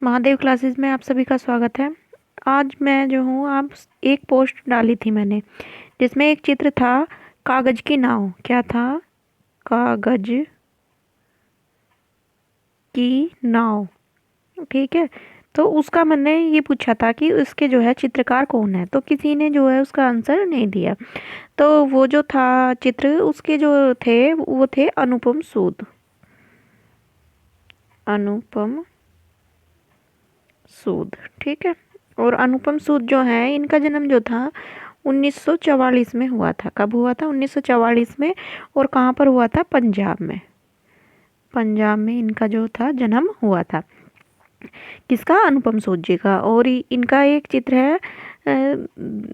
Mahadev classes में आप सभी का स्वागत है। आज मैं जो हूँ आप एक पोस्ट डाली थी मैंने, जिसमें एक चित्र था कागज की नाव। क्या था? कागज की नाव। ठीक है। तो उसका मैंने ये पूछा था कि उसके जो है चित्रकार कौन है, तो किसी ने जो है उसका आंसर नहीं दिया। तो वो जो था चित्र, उसके जो थे वो थे अनुपम सूद। अनुपम सूद। ठीक है। और अनुपम सूद जो है, इनका जन्म जो था 1944 में हुआ था। कब हुआ था? 1944 में। और कहाँ पर हुआ था? पंजाब में। पंजाब में इनका जो था जन्म हुआ था। किसका? अनुपम सूद जी का। और इनका एक चित्र है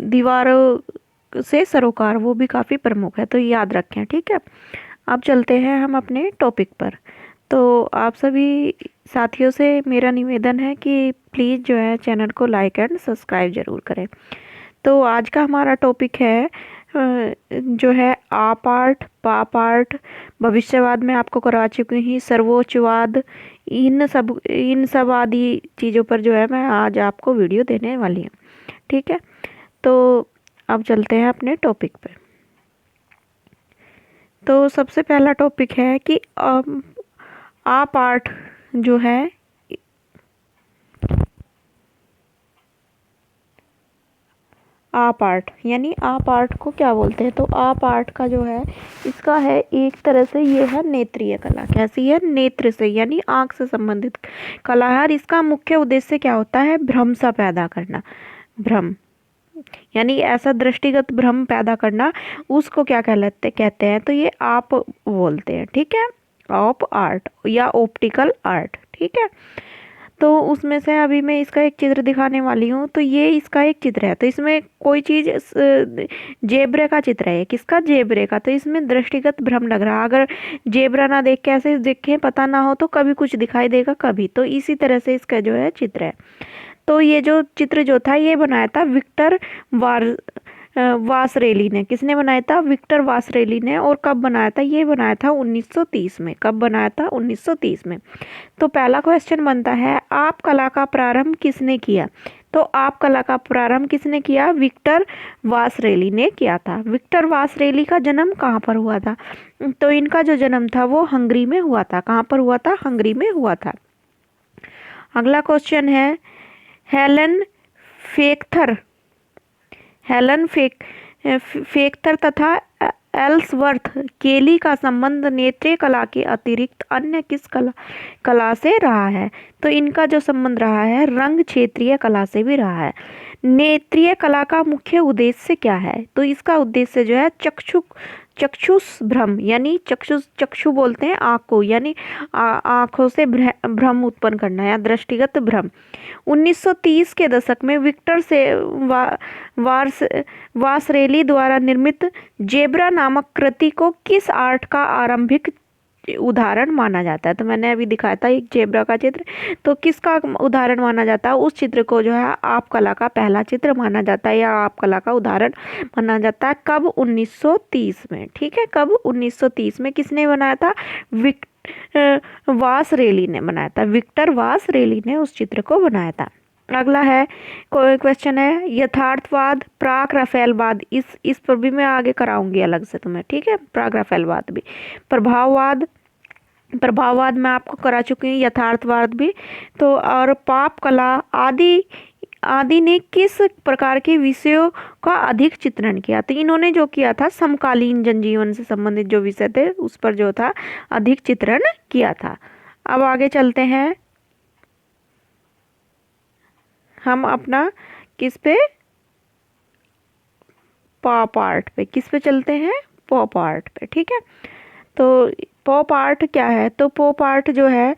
दीवारों से सरोकार, वो भी काफ़ी प्रमुख है, तो याद रखें। ठीक है। अब चलते हैं हम अपने टॉपिक पर। तो आप सभी साथियों से मेरा निवेदन है कि प्लीज़ जो है चैनल को लाइक एंड सब्सक्राइब ज़रूर करें। तो आज का हमारा टॉपिक है जो है आप आर्ट, पाप आर्ट, भविष्यवाद में आपको करा चुकी हूँ, सर्वोच्चवाद, इन सब आदि चीज़ों पर जो है मैं आज आपको वीडियो देने वाली हूँ। ठीक है। तो अब चलते हैं अपने टॉपिक पे। तो सबसे पहला टॉपिक है कि आप आर्ट जो है, आप आर्ट यानी आप आर्ट को क्या बोलते हैं? तो आप आर्ट का जो है, इसका है एक तरह से ये है नेत्रीय कला। कैसी है? नेत्र से यानी आंख से संबंधित कला है। और इसका मुख्य उद्देश्य क्या होता है? भ्रम सा पैदा करना। भ्रम यानी ऐसा दृष्टिगत भ्रम पैदा करना, उसको क्या कहते हैं? तो ये आप बोलते हैं। ठीक है। ऑप आर्ट या ऑप्टिकल आर्ट। ठीक है। तो उसमें से अभी मैं इसका एक चित्र दिखाने वाली हूँ। तो ये इसका एक चित्र है। तो इसमें कोई चीज़ जेब्रे का चित्र है। किसका? जेब्रे का। तो इसमें दृष्टिगत भ्रम लग रहा है। अगर जेब्रा ना देख के ऐसे देखें, पता ना हो, तो कभी कुछ दिखाई देगा, कभी। तो इसी तरह से इसका जो है चित्र है। तो ये जो चित्र जो था, ये बनाया था विक्टर वार वासरेली ने। किसने बनाया था? विक्टर वासरेली ने। और कब बनाया था? ये बनाया था 1930 में। कब बनाया था? 1930 में। तो पहला क्वेश्चन बनता है, आप कला का प्रारंभ किसने किया? तो आप कला का प्रारंभ किसने किया? विक्टर वासरेली ने किया था। विक्टर वासरेली का जन्म कहाँ पर हुआ था? तो इनका जो जन्म था वो हंगरी में हुआ था। कहाँ पर हुआ था? हंगरी में हुआ था। अगला क्वेश्चन है, हेलन फेक्थर हेलन फेक्टर तथा एल्सवर्थ केली का संबंध नेत्रीय कला के अतिरिक्त अन्य किस कला से रहा है? तो इनका जो संबंध रहा है, रंग क्षेत्रीय कला से भी रहा है। नेत्रीय कला का मुख्य उद्देश्य क्या है? तो इसका उद्देश्य जो है चक्षुष भ्रम, यानी चक्षु बोलते हैं आँख को, यानी आँखों से भ्रम उत्पन्न करना या दृष्टिगत भ्रम। 1930 के दशक में विक्टर से वार्स वासरेली द्वारा निर्मित जेब्रा नामक कृति को किस आर्ट का आरंभिक उदाहरण माना जाता है? तो मैंने अभी दिखाया था एक जेब्रा का चित्र। तो किसका उदाहरण माना जाता है? उस चित्र को जो है आप कला का पहला चित्र माना जाता है, या आप कला का उदाहरण माना जाता है। कब? 1930 में। ठीक है। कब? 1930 में। किसने बनाया था? वासरेली ने बनाया था। विक्टर वासरेली ने उस चित्र को बनाया था। अगला है, कोई क्वेश्चन है, यथार्थवाद, प्राक राफेलवाद। इस पर भी मैं आगे कराऊंगी अलग से तुम्हें। ठीक है। प्राक राफेलवाद भी। प्रभाववाद, प्रभाववाद मैं आपको करा चुकी हूँ, यथार्थवाद भी। तो और पाप कला आदि आदि ने किस प्रकार के विषयों का अधिक चित्रण किया? तो इन्होंने जो किया था, समकालीन जनजीवन से संबंधित जो विषय थे उस पर जो था अधिक चित्रण किया था। अब आगे चलते हैं हम अपना किस पे? पॉप आर्ट पे। किस पे चलते हैं? पॉप आर्ट पे। ठीक है। तो पॉप आर्ट क्या है? तो पॉप आर्ट जो है,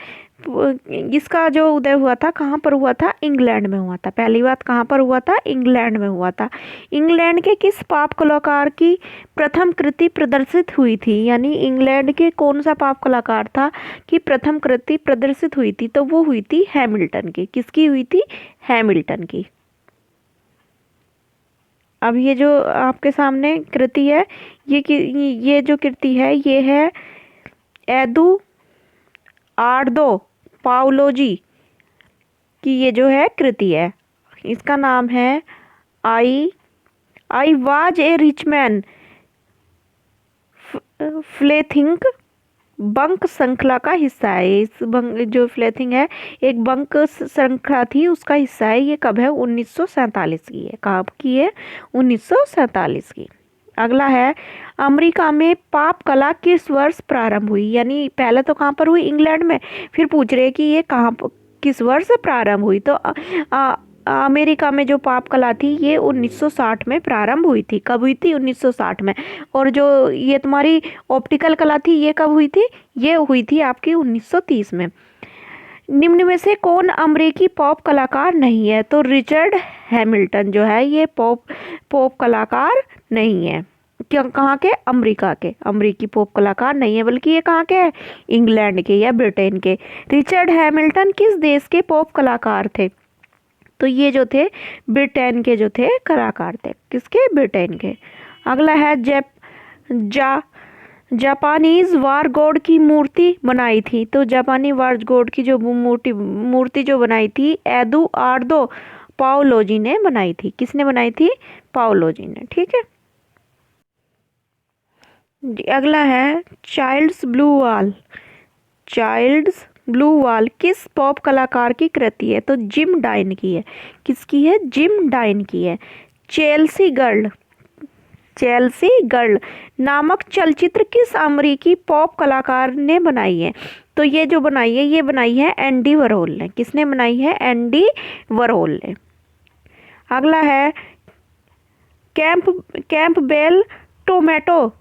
इसका जो उदय हुआ था कहाँ पर हुआ था? इंग्लैंड में हुआ था। पहली बात, कहाँ पर हुआ था? इंग्लैंड में हुआ था। इंग्लैंड के किस पाप कलाकार की प्रथम कृति प्रदर्शित हुई थी? यानी इंग्लैंड के कौन सा पाप कलाकार था कि प्रथम कृति प्रदर्शित हुई थी? तो वो हुई थी हैमिल्टन की। किसकी हुई थी? हैमिल्टन की। अब ये जो आपके सामने कृति है, ये जो कृति है, ये है एदू आर्दो पाउलो जी कि ये जो है कृति है, इसका नाम है I was a rich man फ्लेथिंग बंक श्रृंखला का हिस्सा है। इस बंक जो फ्लेथिंग है एक बंक श्रृंखला थी, उसका हिस्सा है। ये कब है? 1947 की है। कब की है? 1947 की। अगला है, अमेरिका में पॉप कला किस वर्ष प्रारंभ हुई? यानी पहले तो कहाँ पर हुई? इंग्लैंड में। फिर पूछ रहे कि ये कहाँ किस वर्ष प्रारंभ हुई? तो अमेरिका में जो पॉप कला थी ये 1960 में प्रारंभ हुई थी। कब हुई थी? 1960 में। और जो ये तुम्हारी ऑप्टिकल कला थी ये कब हुई थी? ये हुई थी आपकी 1930 में। निम्न में से कौन अमेरिकी पॉप कलाकार नहीं है? तो रिचर्ड हैमिल्टन जो है ये पॉप कलाकार नहीं है। क्यों? कहाँ के? अमेरिका के। अमेरिकी पॉप कलाकार नहीं है, बल्कि ये कहाँ के है? इंग्लैंड के या ब्रिटेन के। रिचर्ड हैमिल्टन किस देश के पॉप कलाकार थे? तो ये जो थे ब्रिटेन के जो थे कलाकार थे। किसके? ब्रिटेन के। अगला है, जापानीज वार गॉड की मूर्ति बनाई थी। तो जापानी वार गॉड की जो मूर्ति जो बनाई थी एदुआर्दो पाओलोजी ने बनाई थी। किसने बनाई थी? पाओलोजी ने। ठीक है। अगला है, चाइल्ड्स ब्लू वॉल किस पॉप कलाकार की कृति है? तो जिम डाइन की है। किसकी है? जिम डाइन की है। चेल्सी गर्ल नामक चलचित्र किस अमेरिकी पॉप कलाकार ने बनाई है? तो ये जो बनाई है ये बनाई है एंडी वरहोल ने। किसने बनाई है? एंडी वरहोल ने। अगला है, कैंपबेल टोमेटो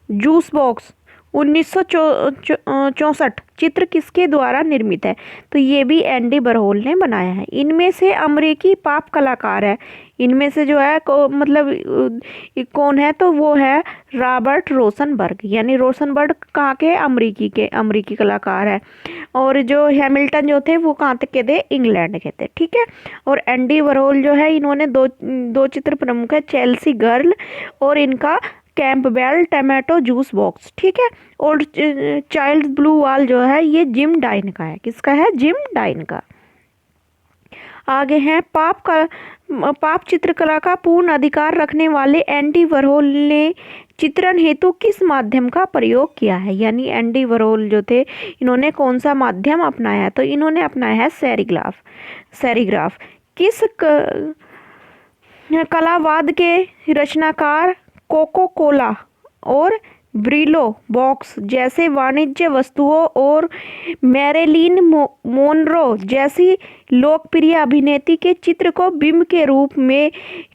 जूस बॉक्स 1964 चित्र किसके द्वारा निर्मित है? तो ये भी एंडी वरहोल ने बनाया है। इनमें से अमेरिकी पॉप कलाकार है, इनमें से जो है कौन है? तो वो है रॉबर्ट रोसनबर्ग। यानी रोसनबर्ग कहाँ के? अमेरिकी कलाकार है। और जो हैमिल्टन जो थे वो कहाँ तक के थे? इंग्लैंड के थे। ठीक है। और एंडी वरहोल जो है इन्होंने दो चित्र प्रमुख है, चेल्सी गर्ल और इनका कैंपबेल टोमेटो जूस बॉक्स। ठीक है। और चाइल्ड ब्लू वॉल जो है ये जिम डाइन का है। किसका है? जिम डाइन का। आगे हैं, पाप चित्रकला का पूर्ण अधिकार रखने वाले एंडी वरहोल ने चित्रण हेतु किस माध्यम का प्रयोग किया है? यानी एंडी वरहोल जो थे इन्होंने कौन सा माध्यम अपनाया है? तो इन्होंने अपनाया है सेरीग्राफ। किस कलावाद के रचनाकार कोको कोला और ब्रिलो बॉक्स जैसे वाणिज्य वस्तुओं और मैरिलीन मोनरो जैसी लोकप्रिय अभिनेत्री के चित्र को बिंब के रूप में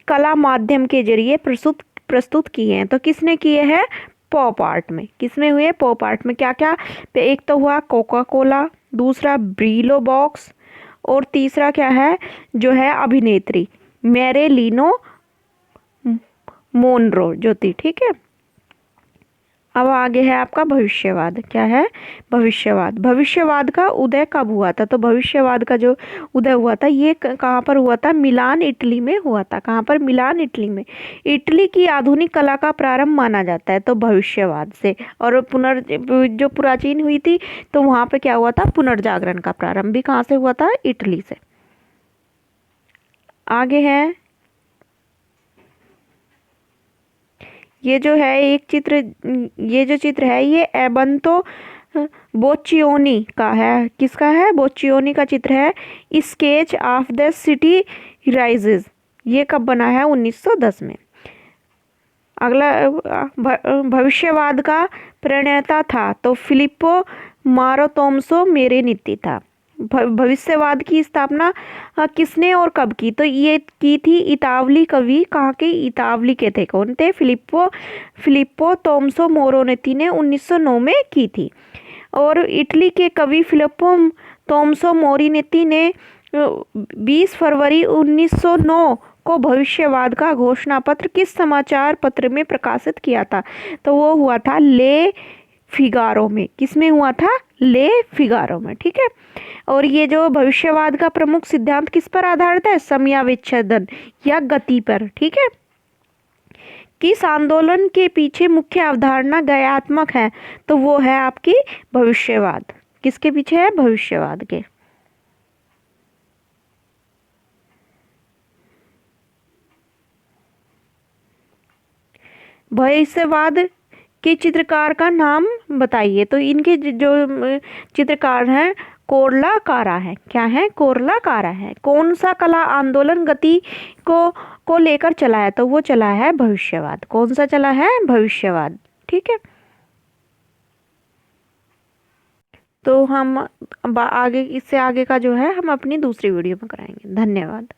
कला माध्यम के जरिए प्रस्तुत किए हैं? तो किसने किए हैं? पॉप आर्ट में। किसमें हुए? पॉप आर्ट में। क्या क्या? एक तो हुआ कोका कोला, दूसरा ब्रिलो बॉक्स और तीसरा क्या है? जो है अभिनेत्री मैरिलीनो मोनरो जो थी। ठीक है। अब आगे है आपका भविष्यवाद। क्या है? भविष्यवाद का उदय कब हुआ था? तो भविष्यवाद का जो उदय हुआ था ये कहाँ पर हुआ था? मिलान इटली में हुआ था। कहाँ पर? मिलान इटली में। इटली की आधुनिक कला का प्रारंभ माना जाता है तो भविष्यवाद से। और जो प्राचीन हुई थी तो वहाँ पे क्या हुआ था? पुनर्जागरण का प्रारंभ भी कहाँ से हुआ था? इटली से। आगे है, ये जो है एक चित्र, ये जो चित्र है ये एबंतो बोच्चियोनी का है। किसका है? बोच्चियोनी का चित्र है। Sketch of the city rises. ये कब बना है? 1910 में। अगला, भविष्यवाद का प्रणेता था तो फिलिप्पो मारोतोम्सो मेरेनित्ती था। भविष्यवाद की स्थापना किसने और कब की? तो ये की थी इतावली कवि। कहाँ के? इतावली के थे। कौन थे? फिलिप्पो तोम्सो मोरोनेती ने 1909 में की थी। और इटली के कवि फिलिप्पो तोम्सो मोरिनेती ने 20 फरवरी 1909 को भविष्यवाद का घोषणा पत्र किस समाचार पत्र में प्रकाशित किया था? तो वो हुआ था ले फिगारो में। किसमें हुआ था? ले फिगारो में। ठीक है। और ये जो भविष्यवाद का प्रमुख सिद्धांत किस पर आधारित है? समयाविच्छेदन या गति पर। ठीक है। किस आंदोलन के पीछे मुख्य अवधारणा गयात्मक है? तो वो है आपकी भविष्यवाद। किसके पीछे है? भविष्यवाद के। भविष्यवाद के चित्रकार का नाम बताइए। तो इनके जो चित्रकार हैं कोरलाकारा है। क्या है? कोरलाकारा है। कौन सा कला आंदोलन गति को लेकर चला है? तो वो चला है भविष्यवाद। कौन सा चला है? भविष्यवाद। ठीक है। तो हम आगे, इससे आगे का जो है हम अपनी दूसरी वीडियो में कराएंगे। धन्यवाद।